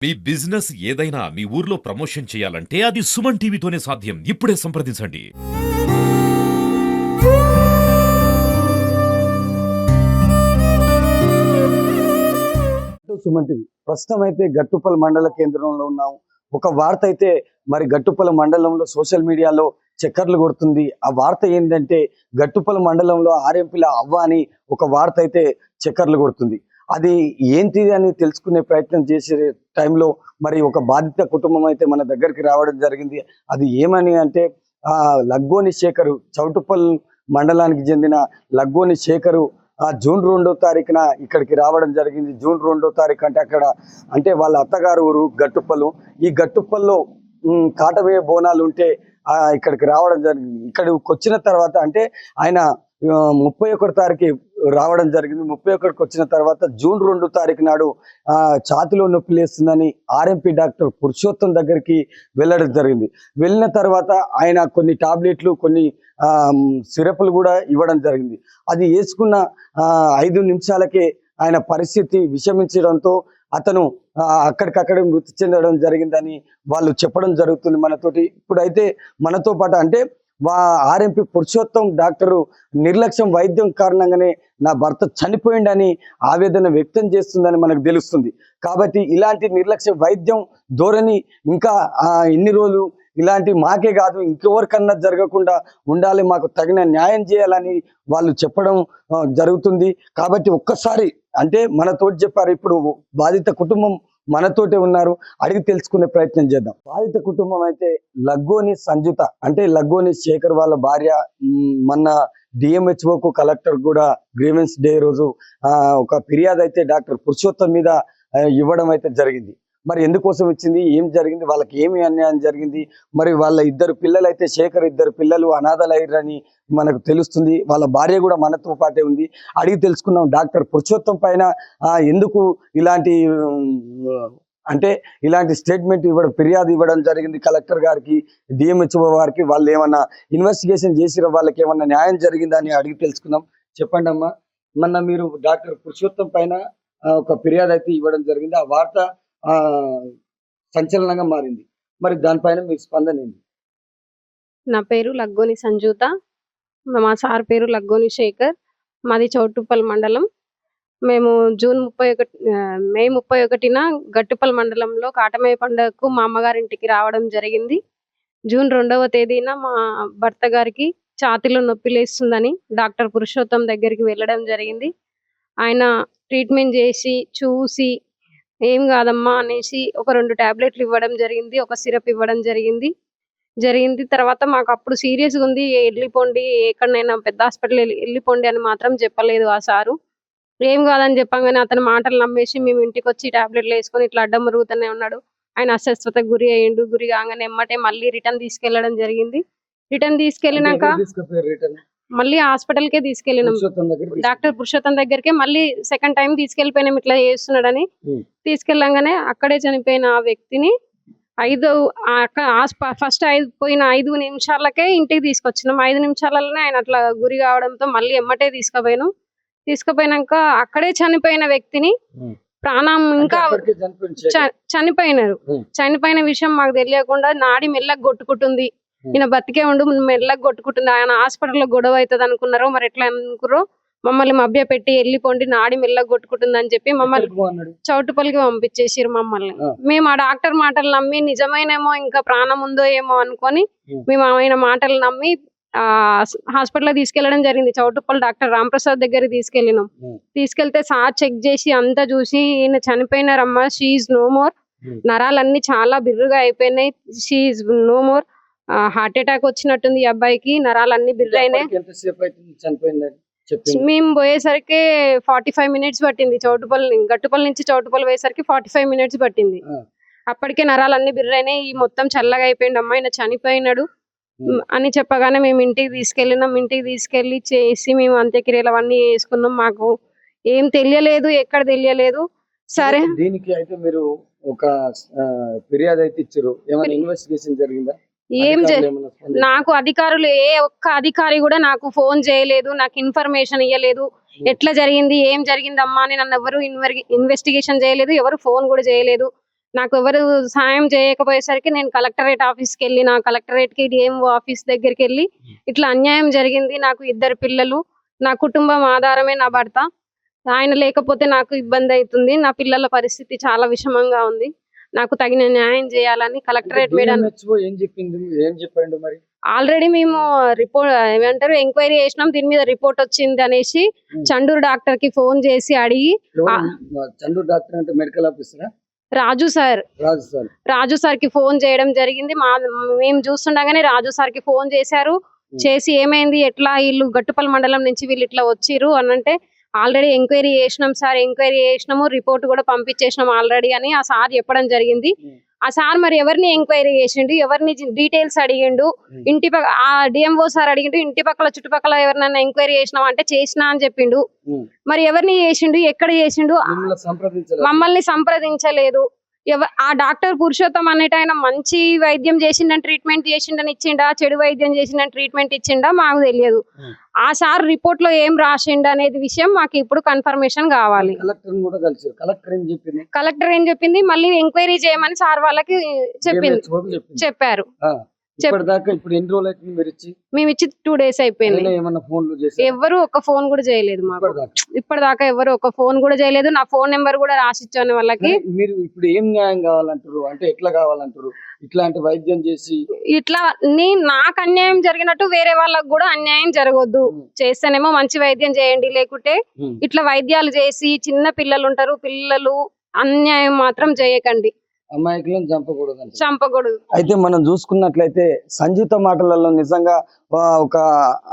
మీ business ఏదైనా మీ ఊర్లో promotion చేయాలంటే అది సుమన్ టీవీతోనే సాధ్యం. ఇప్పుడే సంప్రదించండి. సుమన్ టీవీ ప్రస్తుతం అయితే గట్టుపల్ మండల కేంద్రంలో ఉన్నాం. ఒక వార్త అయితే మరి గట్టుపల్ మండలంలో సోషల్ మీడియాలో చక్కర్లు కొడుతుంది. ఆ వార్త ఏంటంటే గట్టుపల్ మండలంలో ఆర్ఎంపీల అవ్వ అని ఒక వార్త అయితే చక్కర్లు కొడుతుంది. అది ఏంటి అని తెలుసుకునే ప్రయత్నం చేసే టైంలో మరి ఒక బాధిత కుటుంబం అయితే మన దగ్గరికి రావడం జరిగింది. అది ఏమని అంటే లగ్గోని శేఖరు, చౌటుపల్ మండలానికి చెందిన లగ్గోని శేఖరు జూన్ 2వ తారీఖున ఇక్కడికి రావడం జరిగింది. జూన్ 2వ తారీఖు అంటే అక్కడ అంటే వాళ్ళ అత్తగారు ఊరు గట్టుప్పలు. ఈ గట్టుప్పల్లో కాటవేయ బోనాలు ఉంటే ఇక్కడికి రావడం జరిగింది. ఇక్కడికి వచ్చిన తర్వాత అంటే ఆయన 31 తారీఖు రావడం జరిగింది. 31కి వచ్చిన తర్వాత జూన్ 2వ తారీఖు నాడు ఛాతిలో నొప్పి లేస్తుందని ఆర్ఎంపీ డాక్టర్ పురుషోత్తం దగ్గరికి వెళ్ళడం జరిగింది. వెళ్ళిన తర్వాత ఆయన కొన్ని టాబ్లెట్లు, కొన్ని సిరప్లు కూడా ఇవ్వడం జరిగింది. అది వేసుకున్న 5 నిమిషాలకే ఆయన పరిస్థితి విషమించడంతో అతను అక్కడికక్కడే మృతి చెందడం జరిగిందని వాళ్ళు చెప్పడం జరుగుతుంది మనతోటి. ఇప్పుడైతే మనతో పాటు అంటే ఆర్ఎంపీ పురుషోత్తం డాక్టరు నిర్లక్ష్యం వైద్యం కారణంగానే నా భర్త చనిపోయిండని ఆవేదన వ్యక్తం చేస్తుందని మనకు తెలుస్తుంది. కాబట్టి ఇలాంటి నిర్లక్ష్య వైద్యం ధోరణి ఇంకా ఎన్ని రోజులు ఇలాంటి మాకే కాదు ఇంకెవరికన్నా జరగకుండా ఉండాలి, మాకు తగిన న్యాయం చేయాలని వాళ్ళు చెప్పడం జరుగుతుంది. కాబట్టి ఒక్కసారి అంటే మనతోటి చెప్పారు. ఇప్పుడు బాధిత కుటుంబం మనతోటే ఉన్నారు, అడిగి తెలుసుకునే ప్రయత్నం చేద్దాం. బాధిత కుటుంబం అయితే లగ్గోని సంజుత అంటే లగ్గోని శేఖర్ వాళ్ళ భార్య మొన్న డిఎంహెచ్ఓకు కలెక్టర్ కూడా గ్రీవెన్స్ డే రోజు ఒక ఫిర్యాదు అయితే డాక్టర్ పురుషోత్తం మీద ఇవ్వడం అయితే జరిగింది. మరి ఎందుకోసం ఇచ్చింది, ఏం జరిగింది, వాళ్ళకి ఏమి అన్యాయం జరిగింది, మరి వాళ్ళ 2 పిల్లలు అయితే శేఖర్ 2 పిల్లలు అనాథలయ్యారని మనకు తెలుస్తుంది. వాళ్ళ భార్య కూడా మనతో పాటే ఉంది, అడిగి తెలుసుకున్నాం. డాక్టర్ పురుషోత్తం పైన ఎందుకు ఇలాంటి అంటే ఇలాంటి స్టేట్మెంట్ ఇవ్వడం, ఫిర్యాదు ఇవ్వడం జరిగింది కలెక్టర్ గారికి, డిఎంహెచ్ఓ వారికి, వాళ్ళు ఏమన్నా ఇన్వెస్టిగేషన్ చేసిరా, వాళ్ళకి ఏమన్నా న్యాయం జరిగిందా అని అడిగి తెలుసుకుందాం. చెప్పండి అమ్మా, మొన్న మీరు డాక్టర్ పురుషోత్తం పైన ఒక ఫిర్యాదు అయితే ఇవ్వడం జరిగింది. ఆ వార్త సంచలనంగా మారింది. మరి దానిపైన మీ స్పందన ఏంటి? నా పేరు లగ్గోని సంజూత, మా సార్ పేరు లగ్గోని శేఖర్, మాది చౌటుప్పల్ మండలం. మేము మే 31న గట్టుపల్ మండలంలో కాటమయ్య పండుగకు మా అమ్మగారింటికి రావడం జరిగింది. జూన్ 2వ తేదీన మా భర్త గారికి ఛాతీలో నొప్పి లేస్తుందని డాక్టర్ పురుషోత్తం దగ్గరికి వెళ్ళడం జరిగింది. ఆయన ట్రీట్మెంట్ చేసి చూసి ఏం కాదమ్మా అనేసి ఒక 2 టాబ్లెట్లు ఇవ్వడం జరిగింది, ఒక సిరప్ ఇవ్వడం జరిగింది. తర్వాత మాకు అప్పుడు సీరియస్గా ఉంది, వెళ్ళిపోండి ఎక్కడైనా పెద్ద హాస్పిటల్ వెళ్ళిపోండి అని మాత్రం చెప్పలేదు ఆ సారు. ఏం కాదని చెప్పంగానే అతని మాటలు నమ్మేసి మేము ఇంటికి వచ్చి టాబ్లెట్లు వేసుకొని ఇట్లా అడ్డం మరుగుతూనే ఉన్నాడు. ఆయన అస్వస్థతకు గురి అయ్యిండు. గురి కాగానే ఎమ్మటే మళ్ళీ రిటర్న్ తీసుకెళ్లడం జరిగింది. రిటర్న్ తీసుకెళ్ళినాక మళ్ళీ హాస్పిటల్కే తీసుకెళ్ళినాం. డాక్టర్ పురుషోత్తం దగ్గరికి మళ్ళీ సెకండ్ టైం తీసుకెళ్లిపోయినాం, ఇట్లా చేస్తున్నాడని. తీసుకెళ్ళంగానే అక్కడే చనిపోయిన ఆ వ్యక్తిని ఫస్ట్ పోయిన 5 నిమిషాలకే ఇంటికి తీసుకొచ్చినాం. 5 నిమిషాలలోనే ఆయన అట్లా గురి కావడంతో మళ్ళీ ఎమ్మటే తీసుకుపోయినాక అక్కడే చనిపోయిన వ్యక్తిని ప్రాణం ఇంకా చనిపోయినారు. చనిపోయిన విషయం మాకు తెలియకుండా నాడి మెల్లగా కొట్టుకుంటుంది, ఈయన బతికే ఉండు మెల్లగా కొట్టుకుంటుంది. ఆయన హాస్పిటల్లో గొడవ అవుతుంది అనుకున్నారో మరి ఎట్లా అనుకున్నారో మమ్మల్ని మభ్య పెట్టి వెళ్ళిపోండి నాడి మెల్లగా కొట్టుకుంటుంది అని చెప్పి మమ్మల్ని చౌటుపల్లికి పంపించేసారు. మేము ఆ డాక్టర్ మాటలు నమ్మి నిజమైనేమో ఇంకా ప్రాణం ఉందో ఏమో అనుకొని మేము ఆయన మాటలు నమ్మి హాస్పిటల్ తీసుకెళ్లడం జరిగింది. చౌటుప్పల్ డాక్టర్ రాంప్రసాద్ దగ్గరికి తీసుకెళ్తే సార్ చెక్ చేసి అంతా చూసి ఈయన చనిపోయినారమ్మా, షీఈ్ నో మోర్, నరాలన్నీ చాలా బిర్రుగా అయిపోయినాయి, she's no more, heart attack వచ్చినట్టుంది ఈ అబ్బాయికి, నరాలన్నీ బిర్రైనాయి. మేము పోయేసరికి 45 మినిట్స్ పట్టింది. గట్టుపల్లి నుంచి చౌటుపల్లి పోయేసరికి 45 మినిట్స్ పట్టింది. అప్పటికే నరాలన్నీ బిర్రైనాయి, ఈ మొత్తం చల్లగా అయిపోయింది, అమ్మాయి చనిపోయినాడు అని చెప్పగానే మేము ఇంటికి తీసుకెళ్ళినాం. ఇంటికి తీసుకెళ్లి చేసి మేము అంత్యక్రియలు అవన్నీ చేసుకున్నాం. మాకు ఏం తెలియలేదు, ఎక్కడ తెలియలేదు. సరే దీనికి అయితే మీరు ఒక ఫిర్యాదు అయితే ఇచ్చారు, ఏమైనా ఇన్వెస్టిగేషన్ జరిగిందా? నాకు అధికారులు ఏ ఒక్క అధికారి కూడా నాకు ఫోన్ చేయలేదు, నాకు ఇన్ఫర్మేషన్ ఇవ్వలేదు. ఎట్లా జరిగింది, ఏం జరిగింది అమ్మా అని నన్ను ఎవరు ఇన్వెస్టిగేషన్ చేయలేదు, ఎవరు ఫోన్ కూడా చేయలేదు. నాకు ఎవరు సాయం చేయకపోయేసరికి నేను కలెక్టరేట్ ఆఫీస్కి వెళ్ళిన, కలెక్టరేట్కి డిఎంఓ ఆఫీస్ దగ్గరికి వెళ్ళి ఇట్లా అన్యాయం జరిగింది, నాకు 2 పిల్లలు, నా కుటుంబం ఆధారమే నా భర్త, ఆయన లేకపోతే నాకు ఇబ్బంది అవుతుంది, నా పిల్లల పరిస్థితి చాలా విషమంగా ఉంది, నాకు తగిన న్యాయం చేయాలని కలెక్టరేట్ మేడం ఏం చెప్పింది, ఏం చెప్పండు మరి? ఆల్రెడీ మేము రిపోర్ట్ ఏమంటారు ఎంక్వైరీ చేసినాం, దీని మీద రిపోర్ట్ వచ్చింది అనేసి చండూరు డాక్టర్ కి ఫోన్ చేసి అడిగి, చండూరు డాక్టర్ అంటే మెడికల్ ఆఫీసరా? రాజు సార్ కి ఫోన్ చేయడం జరిగింది. మేము చూస్తుండగానే రాజు సార్ కి ఫోన్ చేశారు. చేసి ఏమైంది, ఎట్లా వీళ్ళు గట్టుపల్లి మండలం నుంచి వీళ్ళు ఇట్లా వచ్చిర్రు అని అంటే, ఆల్రెడీ ఎంక్వైరీ చేసినాం సార్, ఎంక్వైరీ చేసినాము, రిపోర్ట్ కూడా పంపించేసినాం ఆల్రెడీ అని ఆ సార్ చెప్పడం జరిగింది. ఆ సార్ మరి ఎవరిని ఎంక్వైరీ చేసిండు, ఎవరిని డీటెయిల్స్ అడిగిండు, ఆ డిఎంఓ సార్ అడిగిండు, ఇంటి పక్కల చుట్టుపక్కల ఎవరినైనా ఎంక్వైరీ చేసినావా అంటే చేసినా అని చెప్పిండు. మరి ఎవరిని చేసిండు, ఎక్కడ చేసిండు, మమ్మల్ని సంప్రదించలేదు. ఆ డాక్టర్ పురుషోత్తం అనేట ఆయన మంచి వైద్యం చేసిండని ట్రీట్మెంట్ చేసిండని ఇచ్చిండా, చెడు వైద్యం చేసిండని ట్రీట్మెంట్ ఇచ్చిండా మాకు తెలియదు. ఆ సార్ రిపోర్ట్ లో ఏం రాసిండు అనేది విషయం మాకు ఇప్పుడు కన్ఫర్మేషన్ కావాలి. కలెక్టర్ ఏం చెప్పింది, మళ్ళీ ఎంక్వైరీ చేయమని సార్ వాళ్ళకి చెప్పారు. మేము ఇచ్చి 2 days అయిపోయింది. ఎవరు ఒక ఫోన్ కూడా చేయలేదు మాకు ఇప్పటిదాకా, ఎవరు ఒక ఫోన్ కూడా చేయలేదు. నా ఫోన్ నెంబర్ కూడా రాసిచ్చాను వాళ్ళకి. మీరు ఇప్పుడు ఏం న్యాయం కావాలంటారు, అంటే ఎట్లా కావాలంటారు? ఇట్లాంటి వైద్యం చేసి ఇట్లా నాకు అన్యాయం జరిగినట్టు వేరే వాళ్ళకి కూడా అన్యాయం జరగొద్దు. చేస్తేనేమో మంచి వైద్యం చేయండి, లేకుంటే ఇట్లా వైద్యాలు చేసి చిన్న పిల్లలు ఉంటారు, పిల్లలు అన్యాయం మాత్రం చేయకండి, అమాయకులను చంపకూడదు. అయితే మనం చూసుకున్నట్లయితే సంజీత మాటలలో నిజంగా ఒక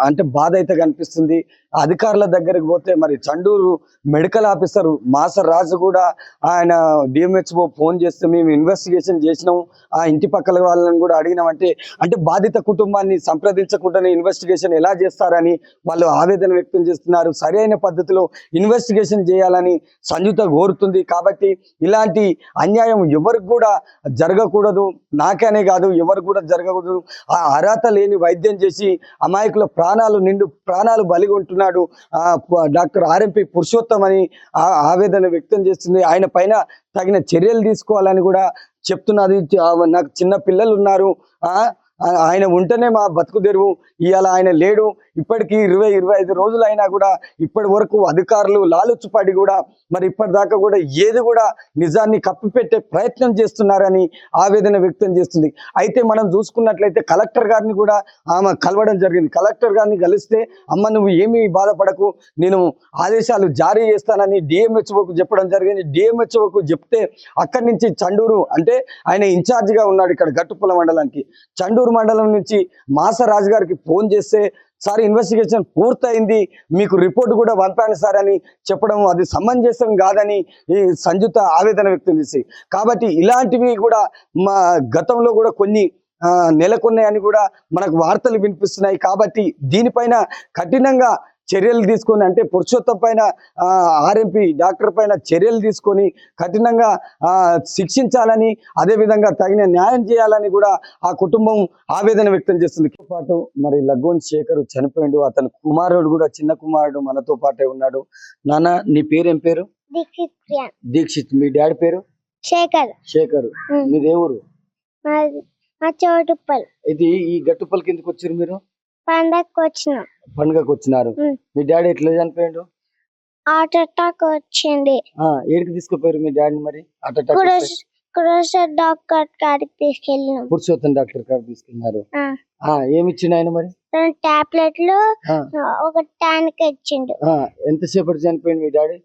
అంటే బాధ అయితే కనిపిస్తుంది. అధికారుల దగ్గరికి పోతే మరి చండూరు మెడికల్ ఆఫీసర్ మాసర్ రాజు కూడా ఆయన డిఎంహెచ్ఓ ఫోన్ చేస్తే మేము ఇన్వెస్టిగేషన్ చేసినాము, ఆ ఇంటి పక్కల వాళ్ళని కూడా అడిగినామంటే, అంటే బాధిత కుటుంబాన్ని సంప్రదించకుండానే ఇన్వెస్టిగేషన్ ఎలా చేస్తారని వాళ్ళు ఆవేదన వ్యక్తం చేస్తున్నారు. సరైన పద్ధతిలో ఇన్వెస్టిగేషన్ చేయాలని సంజీత కోరుతుంది. కాబట్టి ఇలాంటి అన్యాయం ఎవరికి కూడా జరగకూడదు, నాకనే కాదు ఎవరికి కూడా జరగకూడదు. ఆ అర్హత లేని వైద్యం చేసి అమాయకుల ప్రాణాలు బలిగి ఉంటున్నాడు డాక్టర్ ఆర్ఎంపీ పురుషోత్తం అని ఆవేదన వ్యక్తం చేస్తుంది. ఆయన పైన తగిన చర్యలు తీసుకోవాలని కూడా చెప్తున్నది. నాకు చిన్న పిల్లలు ఉన్నారు, ఆయన ఉంటేనే మా బతుకు తెరువు, ఇవాళ ఆయన లేడు. ఇప్పటికీ 20-25 రోజులు అయినా కూడా ఇప్పటి వరకు అధికారులు లాలుచుపడి కూడా మరి ఇప్పటిదాకా కూడా ఏది కూడా నిజాన్ని కప్పిపెట్టే ప్రయత్నం చేస్తున్నారని ఆవేదన వ్యక్తం చేస్తుంది. అయితే మనం చూసుకున్నట్లయితే కలెక్టర్ గారిని కూడా ఆమె కలవడం జరిగింది. కలెక్టర్ గారిని కలిస్తే, అమ్మ నువ్వు ఏమీ బాధపడకు, నేను ఆదేశాలు జారీ చేస్తానని డిఎంహెచ్ఓకు చెప్పడం జరిగింది. డిఎంహెచ్ఓకు చెప్తే అక్కడి నుంచి చండూరు, అంటే ఆయన ఇన్ఛార్జిగా ఉన్నాడు ఇక్కడ గట్టుపల్లి మండలానికి, చండూరు మండలం నుంచి మాసరాజు గారికి ఫోన్ చేస్తే, సార్ ఇన్వెస్టిగేషన్ పూర్తయింది, మీకు రిపోర్ట్ కూడా పంపాను సార్ అని చెప్పడం అది సమంజసం కాదని ఈ సంజీత ఆవేదన వ్యక్తం చేసి, కాబట్టి ఇలాంటివి కూడా మా గతంలో కూడా కొన్ని నెలకొన్నాయని కూడా మనకు వార్తలు వినిపిస్తున్నాయి. కాబట్టి దీనిపైన కఠినంగా చర్యలు తీసుకొని, అంటే పురుషోత్తం పైన ఆర్ఎంపీ డాక్టర్ పైన చర్యలు తీసుకొని కఠినంగా శిక్షించాలని, అదేవిధంగా తగిన న్యాయం చేయాలని కూడా ఆ కుటుంబం ఆవేదన వ్యక్తం చేస్తుంది. పాటు మరి లగ్గోన్ శేఖర్ చనిపోయిండు, అతని కుమారుడు కూడా చిన్న కుమారుడు మనతో పాటే ఉన్నాడు. నాన్న నీ పేరేం పేరు? దీక్షిత్. మీ డాడీ పేరు? శేఖర్. మీదేవురు? ఇది ఈ గట్టుపల్లికి ఎందుకు వచ్చారు మీరు? పండుగకు వచ్చినారు. మీ డాడీ ఎట్లా చనిపోయాడు? హార్ట్ అటాక్ వచ్చింది. ఏడికి తీసుకుపోయారు మీ డాడీ మరి? హార్ట్ అటాక్ డాక్టర్ కాడికి తీసుకెళ్ళినాం. పురుషోత్తం డాక్టర్ కాడికి తీసుకెళ్ళినారు. ఏమి ఇచ్చిండు ఆయన మరి? 2 టాబ్లెట్లు, ఒక టానిక్ ఇచ్చిండు. ఎంతసేపటి చనిపోయింది మీ డాడీ?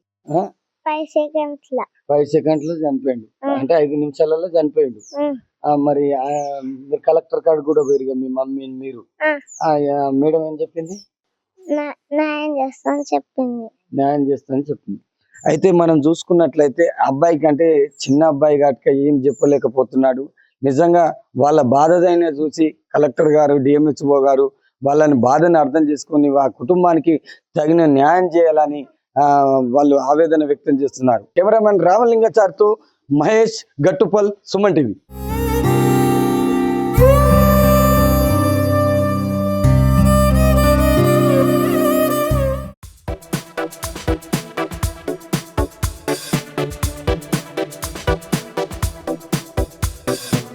5 seconds. 5 seconds లో చనిపోయిండు, అంటే 5 నిమిషాలలో చనిపోయిండు. మరి మీరు కలెక్టర్ కాడ కూడా పోయిరుగా మీ మమ్మీ మీరు, మేడం ఏం చెప్పింది? న్యాయం చేస్తానని చెప్పింది. అయితే మనం చూసుకున్నట్లయితే అబ్బాయికి, అంటే చిన్న అబ్బాయి కాబట్టి ఏం చెప్పలేకపోతున్నాడు. నిజంగా వాళ్ళ బాధదైనా చూసి కలెక్టర్ గారు, డిఎంహెచ్ఓ గారు వాళ్ళని బాధని అర్థం చేసుకొని ఆ కుటుంబానికి తగిన న్యాయం చేయాలని వాళ్ళు ఆవేదన వ్యక్తం చేస్తున్నారు. కెమెరామెన్ రామలింగాచార్తో Mahesh, Gattupal, Suman TV. Thank you.